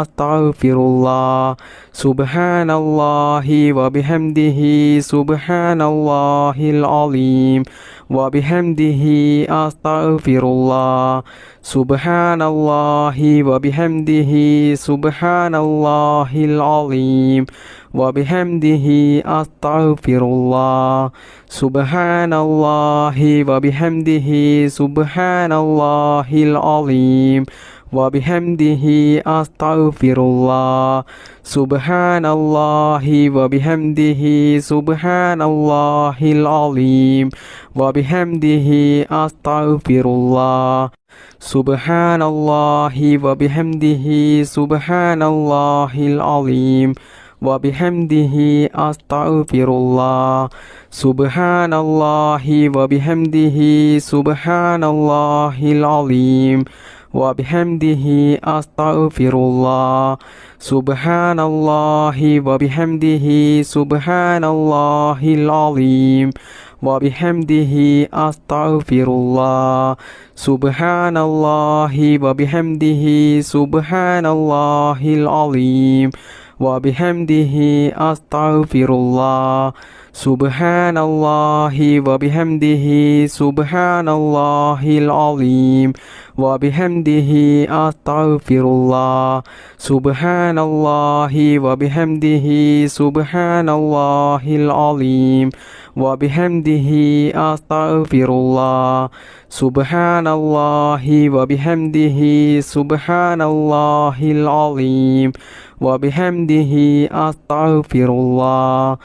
أستغفر الله سبحان الله وبحمده سبحان الله العظيم وبحمده أستغفر الله سبحان الله وبحمده سبحان الله العظيم وبحمده أستغفر الله سبحان الله وبحمده سبحان الله العظيم وبحمده أستغفر الله سبحان الله وبحمده سبحان الله العظيم وبحمده أستغفر الله സുബ്ഹാനല്ലാഹി വബിഹംദിഹി സുബ്ഹാനല്ലാഹിൽ അലീം വബിഹംദിഹി അസ്തഗ്ഫിറുല്ലാഹ് സുബ്ഹാനല്ലാഹി വബിഹംദിഹി സുബ്ഹാനല്ലാഹിൽ അലീം വബിഹംദിഹി അസ്തഗ്ഫിറുല്ലാഹ് സുബ്ഹാനല്ലാഹി വബിഹംദിഹി സുബ്ഹാനല്ലാഹിൽ അലീം വബിഹംദിഹി അസ്തഗ്ഫിറുല്ലാഹ് സുബ്ഹാനല്ലാഹി വബിഹംദിഹി സുബ്ഹാനല്ലാഹിൽ അലീം വബിഹംദിഹി അസ്തഗ്ഫിറുല്ലാഹ് സുബ്ഹാനല്ലാഹി വബിഹംദിഹി സുബ്ഹാനല്ലാഹിൽ അലീം വബിഹംദിഹി അസ്തഗ്ഫിറുല്ലാഹ് സുബ്ഹാനല്ലാഹി വബിഹംദിഹി സുബ്ഹാനല്ലാഹിൽ അലീം വബിഹംദിഹി അസ്തഗ്ഫിറുല്ലാഹ് സുബ്ഹാനല്ലാഹി വബിഹംദിഹി സുബ്ഹാനല്ലാഹിൽ അലീം വബിഹംദിഹി അസ്തഗ്ഫിറുല്ലാഹ്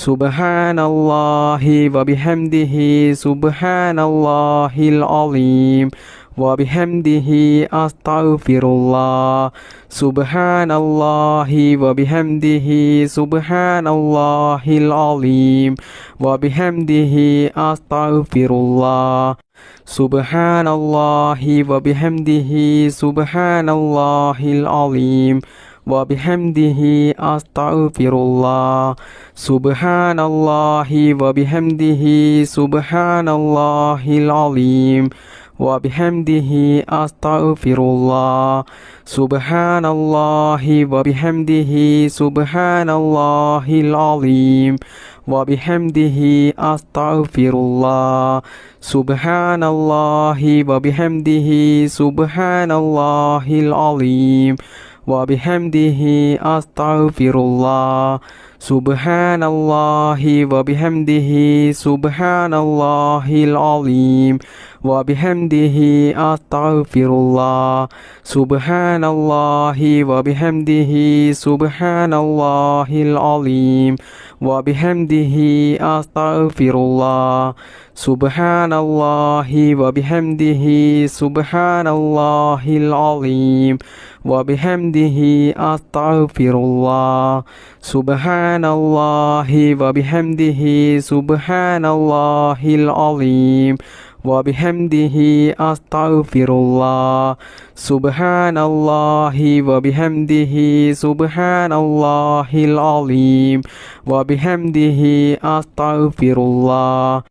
സുബ്ഹാനല്ലാഹി വബിഹംദിഹി സുബ്ഹാനല്ലാഹിൽ അലീം വബിഹംദിഹി അസ്തഗ്ഫിറുല്ലാഹ് സുബ്ഹാനല്ലാഹി വബിഹംദിഹി സുബ്ഹാനല്ലാഹിൽ അലീം വബിഹംദിഹി അസ്തഗ്ഫിറുല്ലാഹ് സുബ്ഹാനല്ലാഹി വബിഹംദിഹി സുബ്ഹാനല്ലാഹിൽ അലീം വബിഹംദിഹി അസ്തഗ്ഫിറുല്ലാഹ് സുബ്ഹാനല്ലാഹി വബിഹംദിഹി സുബ്ഹാനല്ലാഹിൽ അലീം വബിഹംദിഹി അസ്തഗ്ഫിറുല്ലാഹ് സുബ്ഹാനല്ലാഹി വബിഹംദിഹി സുബ്ഹാനല്ലാഹിൽ അലീം വബിഹംദിഹി അസ്തഗ്ഫിറുല്ലാഹ് സുബ്ഹാനല്ലാഹി വബിഹംദിഹി സുബ്ഹാനല്ലാഹിൽ അലീം വബിഹംദിഹി അസ്തഗ്ഫിറുല്ലാഹ് സുബ്ഹാനല്ലാഹി വബിഹംദിഹി സുബ്ഹാനല്ലാഹിൽ അലീം വബിഹംദിഹി അസ്തഗ്ഫിറുല്ലാഹ് സുബ്ഹാനല്ലാഹി വബിഹംദിഹി സുബ്ഹാനല്ലാഹിൽ അലീം വബിഹംദിഹി അസ്തഗ്ഫിറുല്ലാഹ് സുബ്ഹാനല്ലാഹി വബിഹംദിഹി സുബ്ഹാനല്ലാഹിൽ അലീം വബിഹംദിഹി അസ്തഗ്ഫിറുല്ലാഹ് സുബ്ഹാനല്ലാഹി വബിഹംദിഹി സുബ്ഹാനല്ലാഹിൽ അലീം വബിഹംദിഹി അസ്തഗ്ഫിറുല്ലാഹ് സുബ്ഹാനല്ലാഹി വബിഹംദിഹി സുബ്ഹാനല്ലാഹിൽ അലീം വബിഹംദിഹി അസ്തഗ്ഫിറുല്ലാഹ്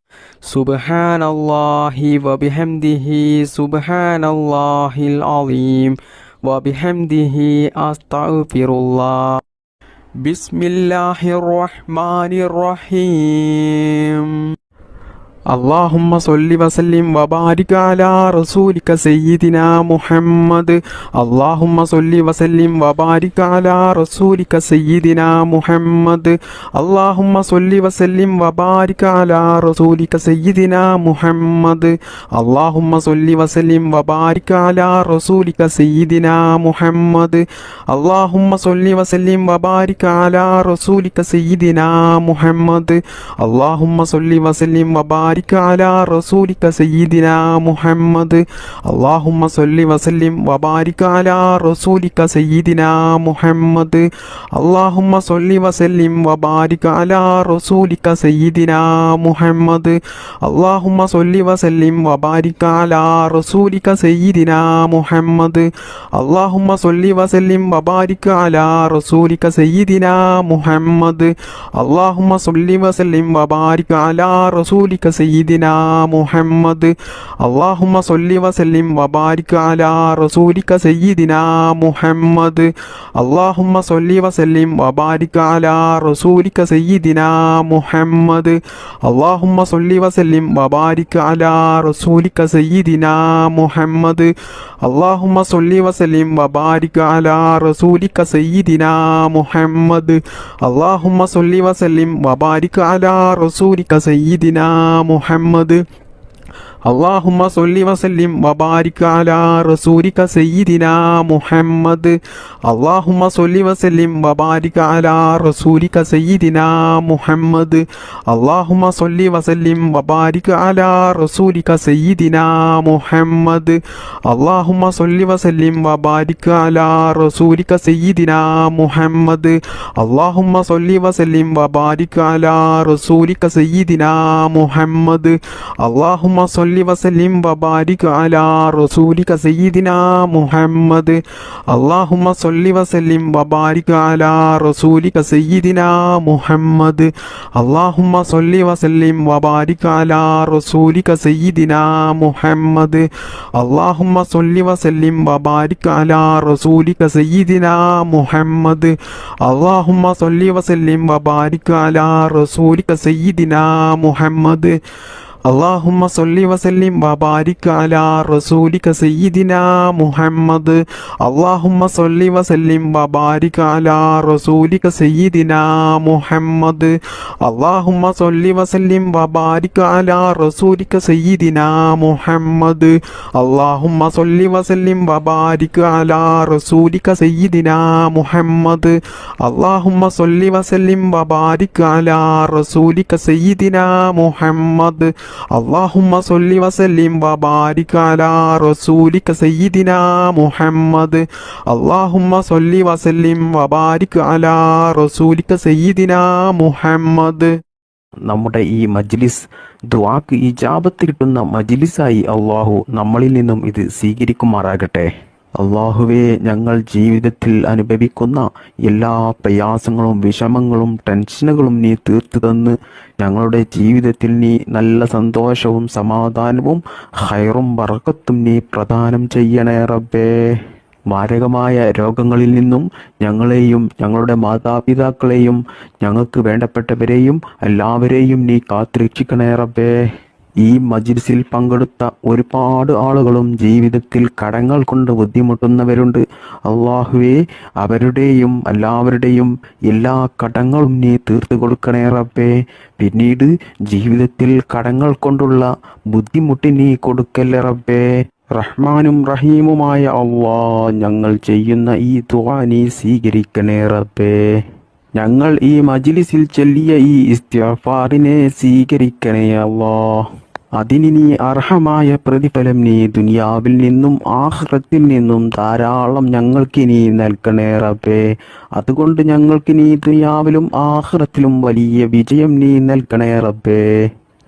സുബ്ഹാനല്ലാഹി വബിഹംദിഹി സുബ്ഹാനല്ലാഹിൽ അലീം വബിഹംദിഹി അസ്തഗ്ഫിറുല്ലാഹ് ബിസ്മില്ലാഹിർ റഹ്മാനിർ റഹീം اللهم صل وسلم وبارك على رسولك سيدنا محمد اللهم صل وسلم وبارك على رسولك سيدنا محمد اللهم صل وسلم وبارك على رسولك سيدنا محمد اللهم صل وسلم وبارك على رسولك سيدنا محمد اللهم صل وسلم وبارك على رسولك سيدنا محمد اللهم صل وسلم وبارك على رسولك سيدنا محمد اللهم صل وسلم وبارك على رسولك سيدنا محمد اللهم صل وسلم وبارك على رسولك سيدنا محمد اللهم صل وسلم وبارك على رسولك سيدنا محمد اللهم صل وسلم وبارك على رسولك سيدنا محمد اللهم صل وسلم وبارك على رسولك سيدنا محمد اللهم صل وسلم وبارك على رسولك سيدنا محمد اللهم صل وسلم وبارك على رسولك سيدنا محمد اللهم صل وسلم وبارك على رسولك سيدنا محمد اللهم صل وسلم وبارك على رسولك سيدنا محمد اللهم صل وسلم وبارك على رسولك سيدنا محمد اللهم صل وسلم وبارك على رسولك سيدنا محمد. اللهم صل وسلم وبارك على رسولك سيدنا محمد. اللهم صل وسلم وبارك على رسولك سيدنا محمد. اللهم صل وسلم وبارك على رسولك سيدنا محمد. اللهم صل وسلم وبارك على رسولك سيدنا محمد. اللهم صل وسلم وبارك على رسولك سيدنا محمد. اللهم صل وسلم وبارك على رسولك سيدنا محمد. اللهم صل وسلم وبارك على رسولك سيدنا محمد. اللهم صل وسلم وبارك على رسولك سيدنا محمد. اللهم صل وسلم وبارك على رسولك سيدنا محمد. اللهم صل وسلم وبارك على رسولك سيدنا محمد. اللهم صل وسلم وبارك على رسولك سيدنا محمد. اللهم صل وسلم وبارك على رسولك سيدنا محمد. اللهم صل وسلم وبارك على رسولك سيدنا محمد. اللهم صل وسلم وبارك على رسولك سيدنا محمد. اللهم صل وسلم وبارك على رسولك سيدنا محمد. اللهم صل وسلم وبارك على رسولك سيدنا محمد. നമ്മുടെ ഈ മജ്ലിസ് ദുആക്ക് ഇജാബത്ത് കിട്ടുന്ന മജ്ലിസായി അള്ളാഹു നമ്മളിൽ നിന്നും ഇത് സ്വീകരിക്കുമാറാകട്ടെ. അള്ളാഹുവേ, ഞങ്ങൾ ജീവിതത്തിൽ അനുഭവിക്കുന്ന എല്ലാ പ്രയാസങ്ങളും വിഷമങ്ങളും ടെൻഷനുകളും നീ തീർത്തു തന്ന് ഞങ്ങളുടെ ജീവിതത്തിൽ നീ നല്ല സന്തോഷവും സമാധാനവും ഖൈറും ബറക്കത്തും നീ പ്രദാനം ചെയ്യണേ റബ്ബേ. മാരകമായ രോഗങ്ങളിൽ നിന്നും ഞങ്ങളെയും ഞങ്ങളുടെ മാതാപിതാക്കളെയും ഞങ്ങൾക്ക് വേണ്ടപ്പെട്ടവരെയും എല്ലാവരെയും നീ കാത്തുരക്ഷിക്കണേ റബ്ബേ. ഈ മജ്ലിസിൽ പങ്കെടുത്ത ഒരുപാട് ആളുകളും ജീവിതത്തിൽ കടങ്ങൾ കൊണ്ട് ബുദ്ധിമുട്ടുന്നവരുണ്ട്. അള്ളാഹുവേ, അവരുടെയും എല്ലാവരുടെയും എല്ലാ കടങ്ങളും നീ തീർത്തു കൊടുക്കണേ റബ്ബേ. പിന്നീട് ജീവിതത്തിൽ കടങ്ങൾ കൊണ്ടുള്ള ബുദ്ധിമുട്ട് നീ കൊടുക്കല്ലേ റബ്ബേ. റഹ്മാനും റഹീമുമായ അല്ലാഹ്, ഞങ്ങൾ ചെയ്യുന്ന ഈ ദുആ നീ സ്വീകരിക്കണേ റബ്ബേ. ഞങ്ങൾ ഈ മജ്ലിസിൽ ചൊല്ലിയ ഈ ഇസ്തിഗ്ഫാറിനെ സ്വീകരിക്കണേ അല്ലാഹ്. അതിന് നീ അർഹമായ പ്രതിഫലം നീ ദുനിയാവിൽ നിന്നും ആഖിറത്തിൽ നിന്നും ധാരാളം ഞങ്ങൾക്ക് നീ നൽകണേ റബ്ബേ. അതുകൊണ്ട് ഞങ്ങൾക്ക് നീ ദുനിയാവിലും ആഖിറത്തിലും വലിയ വിജയം നീ നൽകണേ റബ്ബേ.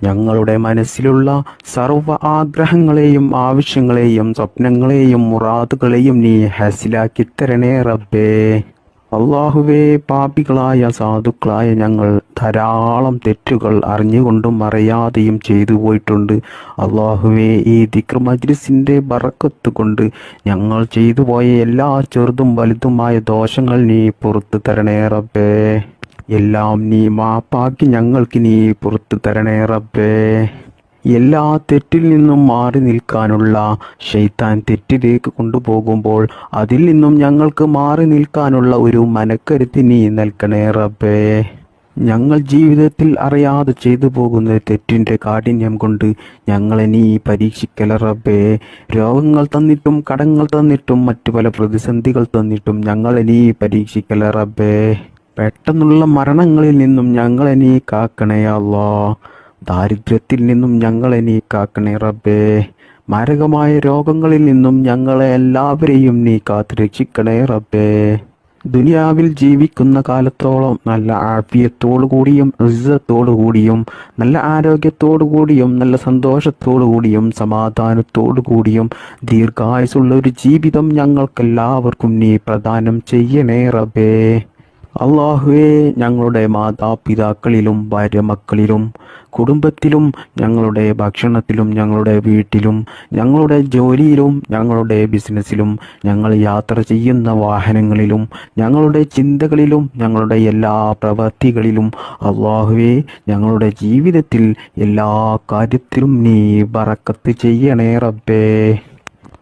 ഞങ്ങളുടെ മനസ്സിലുള്ള സർവ്വ ആഗ്രഹങ്ങളെയും ആവശ്യങ്ങളെയും സ്വപ്നങ്ങളെയും മുറാദുകളെയും നീ ഹാസിലാക്കി തരണേ റബ്ബേ. അള്ളാഹുവേ, പാപികളായ സാധുക്കളായ ഞങ്ങൾ ധാരാളം തെറ്റുകൾ അറിഞ്ഞുകൊണ്ടും അറിയാതെയും ചെയ്തു പോയിട്ടുണ്ട്. അള്ളാഹുവേ, ഈ ദിക്ർ മജ്ലിസിന്റെ ബറക്കത്ത് കൊണ്ട് ഞങ്ങൾ ചെയ്തു പോയ എല്ലാ ചെറുതും വലുതുമായ ദോഷങ്ങൾ നീ പുറത്തു തരണേ റബ്ബേ. എല്ലാം നീ മാപ്പാക്കി ഞങ്ങൾക്ക് നീ പുറത്തു തരണേ റബ്ബേ. എല്ലാ തെറ്റിൽ നിന്നും മാറി നിൽക്കാനുള്ള ശൈത്താൻ തെറ്റിലേക്ക് കൊണ്ടുപോകുമ്പോൾ അതിൽ നിന്നും ഞങ്ങൾക്ക് മാറി നിൽക്കാനുള്ള ഒരു മനക്കരുത്ത് നീ നൽകണേ റബ്ബേ. ഞങ്ങൾ ജീവിതത്തിൽ അറിയാതെ ചെയ്തു പോകുന്ന തെറ്റിൻ്റെ കാഠിന്യം കൊണ്ട് ഞങ്ങളെ നീ പരീക്ഷിക്കല റബ്ബേ. രോഗങ്ങൾ തന്നിട്ടും കടങ്ങൾ തന്നിട്ടും മറ്റു പല പ്രതിസന്ധികൾ തന്നിട്ടും ഞങ്ങളെ നീ പരീക്ഷിക്കല റബ്ബേ. പെട്ടെന്നുള്ള മരണങ്ങളിൽ നിന്നും ഞങ്ങളെ നീ കാക്കണേ അല്ലാഹ്. ദാരിദ്ര്യത്തിൽ നിന്നും ഞങ്ങളെ നീ കാക്കണേ റബ്ബേ. മാരകമായ രോഗങ്ങളിൽ നിന്നും ഞങ്ങളെ എല്ലാവരെയും നീ കാത്തുരക്ഷിക്കണേ റബ്ബേ. ദുനിയാവിൽ ജീവിക്കുന്ന കാലത്തോളം നല്ല ആഫിയത്തോടു കൂടിയും ഇസ്സത്തോടു കൂടിയും നല്ല ആരോഗ്യത്തോടു കൂടിയും നല്ല സന്തോഷത്തോടു കൂടിയും സമാധാനത്തോടു കൂടിയും ദീർഘായുസുള്ള ഒരു ജീവിതം ഞങ്ങൾക്കെല്ലാവർക്കും നീ പ്രദാനം ചെയ്യണേ റബ്ബേ. അള്ളാഹുവേ, ഞങ്ങളുടെ മാതാപിതാക്കളിലും ഭാര്യ മക്കളിലും കുടുംബത്തിലും ഞങ്ങളുടെ ഭക്ഷണത്തിലും ഞങ്ങളുടെ വീട്ടിലും ഞങ്ങളുടെ ജോലിയിലും ഞങ്ങളുടെ ബിസിനസ്സിലും ഞങ്ങൾ യാത്ര ചെയ്യുന്ന വാഹനങ്ങളിലും ഞങ്ങളുടെ ചിന്തകളിലും ഞങ്ങളുടെ എല്ലാ പ്രവൃത്തികളിലും അള്ളാഹുവേ, ഞങ്ങളുടെ ജീവിതത്തിൽ എല്ലാ കാര്യത്തിലും നീ ബറക്കത്ത് ചെയ്യണേ റബ്ബേ.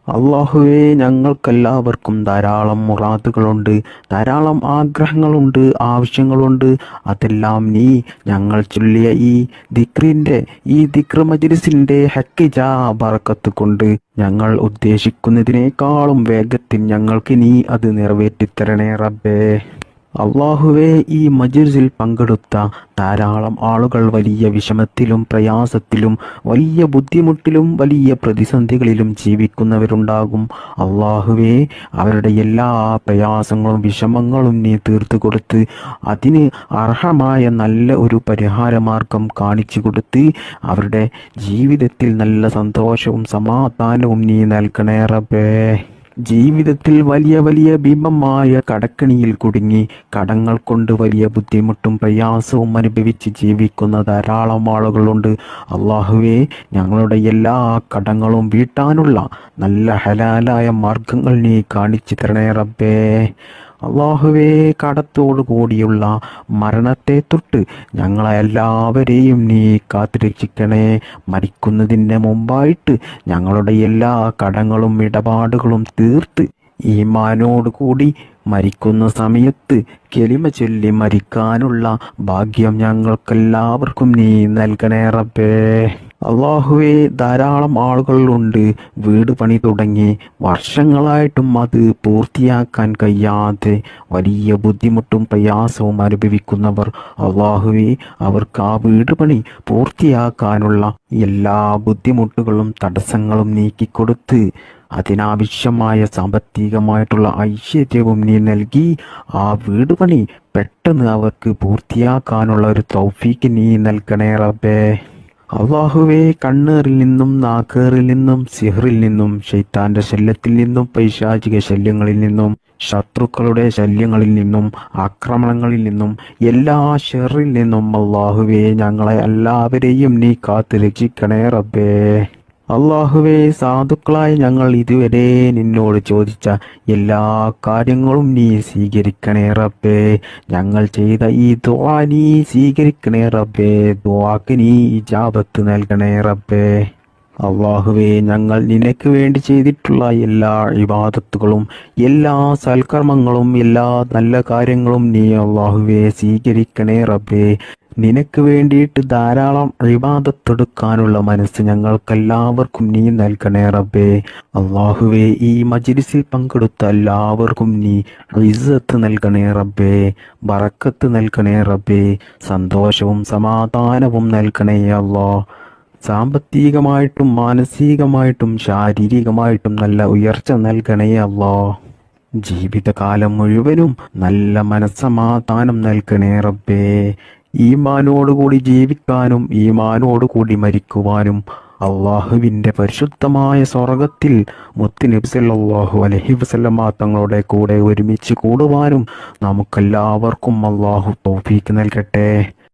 അള്ളാഹുവേ, ഞങ്ങൾക്കെല്ലാവർക്കും ധാരാളം മുറാദുകളുണ്ട്, ധാരാളം ആഗ്രഹങ്ങളുണ്ട്, ആവശ്യങ്ങളുണ്ട്. അതെല്ലാം നീ ഞങ്ങൾ ചൊല്ലിയ ഈ ദിക്ർ മജ്‌ലിസിന്റെ ഹക്കിജാ ബറക്കത്ത് കൊണ്ട് ഞങ്ങൾ ഉദ്ദേശിക്കുന്നതിനേക്കാളും വേഗത്തിൽ ഞങ്ങൾക്ക് നീ അത് നിറവേറ്റിത്തരണേ റബ്ബേ. അള്ളാഹുവേ, ഈ മജ്‌ലിസിൽ പങ്കെടുത്ത ധാരാളം ആളുകൾ വലിയ വിഷമത്തിലും പ്രയാസത്തിലും വലിയ ബുദ്ധിമുട്ടിലും വലിയ പ്രതിസന്ധികളിലും ജീവിക്കുന്നവരുണ്ടാകും. അള്ളാഹുവേ, അവരുടെ എല്ലാ പ്രയാസങ്ങളും വിഷമങ്ങളും നീ തീർത്തു കൊടുത്ത് അതിന് അർഹമായ നല്ല ഒരു പരിഹാരമാർഗം കാണിച്ചു കൊടുത്ത് അവരുടെ ജീവിതത്തിൽ നല്ല സന്തോഷവും സമാധാനവും നീ നൽകണേ റബ്ബേ. ജീവിതത്തിൽ വലിയ വലിയ ഭീമമായ കടക്കെണിയിൽ കുടുങ്ങി കടങ്ങൾ കൊണ്ട് വലിയ ബുദ്ധിമുട്ടും പ്രയാസവും അനുഭവിച്ച് ജീവിക്കുന്ന ധാരാളം ആളുകളുണ്ട്. അള്ളാഹുവേ, ഞങ്ങളുടെ എല്ലാ കടങ്ങളും വീട്ടാനുള്ള നല്ല ഹലാലായ മാർഗങ്ങൾ നീ കാണിച്ചു തരണേ റബ്ബേ. അള്ളാഹുവേ, കടത്തോടു കൂടിയുള്ള മരണത്തെ തൊട്ട് ഞങ്ങളെ എല്ലാവരെയും നീ കാത്തുരക്ഷിക്കണേ. മരിക്കുന്നതിന് മുമ്പായിട്ട് ഞങ്ങളുടെ എല്ലാ കടങ്ങളും ഇടപാടുകളും തീർത്ത് ഈമാനോട് കൂടി മരിക്കുന്ന സമയത്ത് കലിമ ചൊല്ലി മരിക്കാനുള്ള ഭാഗ്യം ഞങ്ങൾക്കെല്ലാവർക്കും നീ നൽകണേ റബ്ബേ. അള്ളാഹുവേ, ധാരാളം ആളുകളുണ്ട് വീട് പണി തുടങ്ങി വർഷങ്ങളായിട്ടും അത് പൂർത്തിയാക്കാൻ കഴിയാതെ വലിയ ബുദ്ധിമുട്ടും പ്രയാസവും അനുഭവിക്കുന്നവർ. അള്ളാഹുവേ, അവർക്ക് ആ വീട് പണി പൂർത്തിയാക്കാനുള്ള എല്ലാ ബുദ്ധിമുട്ടുകളും തടസ്സങ്ങളും നീക്കിക്കൊടുത്ത് അതിനാവശ്യമായ സാമ്പത്തികമായിട്ടുള്ള ഐശ്വര്യവും നീ നൽകി ആ വീട് പണി പെട്ടെന്ന് അവർക്ക് പൂർത്തിയാക്കാനുള്ള ഒരു തൗഫീക്ക് നീ നൽകണേ റബ്ബേ. അള്ളാഹുവേ, കണ്ണേറിൽ നിന്നും നാക്കേറിൽ നിന്നും സിഹറിൽ നിന്നും ശൈത്താന്റെ ശല്യത്തിൽ നിന്നും പൈശാചിക ശല്യങ്ങളിൽ നിന്നും ശത്രുക്കളുടെ ശല്യങ്ങളിൽ നിന്നും ആക്രമണങ്ങളിൽ നിന്നും എല്ലാ ഷെറിൽ നിന്നും അള്ളാഹുവേ, ഞങ്ങളെ എല്ലാവരെയും നീ കാത്ത് രക്ഷിക്കണേ റബ്ബേ. അള്ളാഹുവേ, സാധുക്കളായ ഞങ്ങൾ ഇതുവരെ നിന്നോട് ചോദിച്ച എല്ലാ കാര്യങ്ങളും നീ സ്വീകരിക്കണേ റബ്ബേ. ഞങ്ങൾ ചെയ്ത ഈ ദുആ നീ സ്വീകരിക്കണേ റബ്ബേ. ദുആക്ക് നീ ഇജാബത്ത് നൽകണേ റബ്ബേ. അള്ളാഹുവേ, ഞങ്ങൾ നിനക്ക് വേണ്ടി ചെയ്തിട്ടുള്ള എല്ലാ ഇബാദത്തുകളും എല്ലാ സൽക്കർമ്മങ്ങളും എല്ലാ നല്ല കാര്യങ്ങളും നീ അള്ളാഹുവേ സ്വീകരിക്കണേ റബ്ബേ. നിനക്ക് വേണ്ടിയിട്ട് ധാരാളം ഇബാദത്തെടുക്കാനുള്ള മനസ്സ് ഞങ്ങൾക്കെല്ലാവർക്കും നീ നൽകണേ റബ്ബേ. അള്ളാഹുവേ, ഈ മജ്‌ലിസിൽ പങ്കെടുത്ത എല്ലാവർക്കും നീ ഇസ്സത്ത് നൽകണേ റബ്ബേ, ബറക്കത്ത് നൽകണേ റബ്ബേ, സന്തോഷവും സമാധാനവും നൽകണേ അല്ലാഹ്. സാമ്പത്തികമായിട്ടും മാനസികമായിട്ടും ശാരീരികമായിട്ടും നല്ല ഉയർച്ച നൽകണേ അല്ലാഹ്. ജീവിതകാലം മുഴുവനും നല്ല മനസ്സമാധാനം നൽകണേ റബ്ബേ. ഈമാനോടുകൂടി ജീവിക്കാനും ഈമാനോടുകൂടി മരിക്കുവാനും അള്ളാഹുവിൻ്റെ പരിശുദ്ധമായ സ്വർഗത്തിൽ മുത്തുനബി സല്ലല്ലാഹു അലൈഹി വസല്ലമ തങ്ങളുടെ കൂടെ ഒരുമിച്ച് കൂടുവാനും നമുക്കെല്ലാവർക്കും അള്ളാഹു തൗഫീക്ക് നൽകട്ടെ.